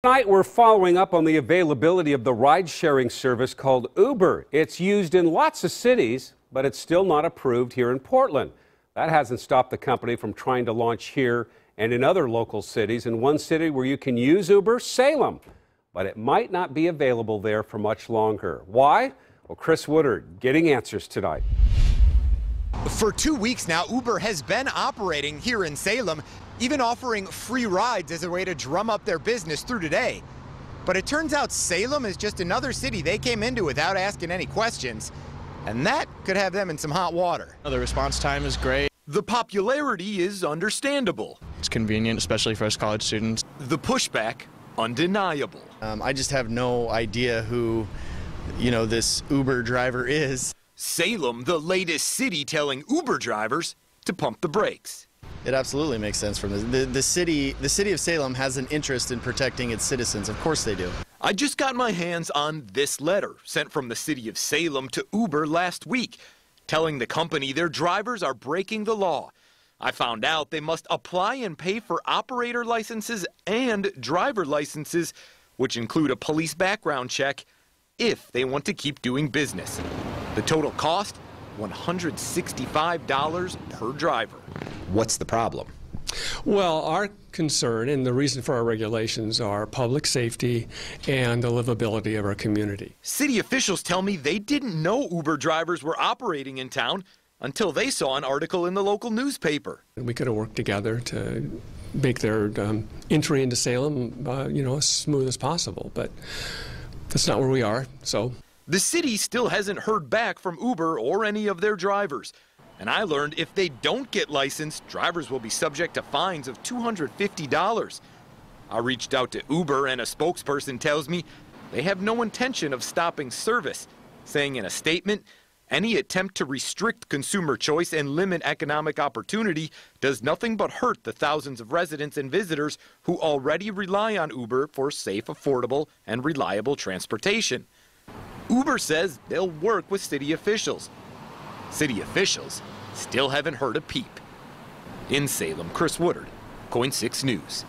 Tonight, we're following up on the availability of the ride-sharing service called Uber. It's used in lots of cities, but it's still not approved here in Portland. That hasn't stopped the company from trying to launch here and in other local cities. In one city where you can use Uber, Salem, but it might not be available there for much longer. Why? Well, Chris Woodard getting answers tonight. For 2 weeks now, Uber has been operating here in Salem, even offering free rides as a way to drum up their business through today. But it turns out Salem is just another city they came into without asking any questions, and that could have them in some hot water. The response time is great. The popularity is understandable. It's convenient, especially for us college students. The pushback, undeniable. I just have no idea who, this Uber driver is. Salem, the latest city telling Uber drivers to pump the brakes. It absolutely makes sense from the city of Salem has an interest in protecting its citizens. Of course they do. I just got my hands on this letter sent from the city of Salem to Uber last week, telling the company their drivers are breaking the law. I found out they must apply and pay for operator licenses and driver licenses, which include a police background check, if they want to keep doing business. The total cost, $165 per driver. What's the problem? Well, our concern and the reason for our regulations are public safety and the livability of our community. City officials tell me they didn't know Uber drivers were operating in town until they saw an article in the local newspaper. We could have worked together to make their entry into Salem, as smooth as possible, but that's not where we are, so. The city still hasn't heard back from Uber or any of their drivers. And I learned if they don't get licensed, drivers will be subject to fines of $250. I reached out to Uber, and a spokesperson tells me they have no intention of stopping service, saying in a statement, any attempt to restrict consumer choice and limit economic opportunity does nothing but hurt the thousands of residents and visitors who already rely on Uber for safe, affordable, and reliable transportation. Uber says they'll work with city officials. City officials still haven't heard a peep. In Salem, Chris Woodard, KOIN 6 News.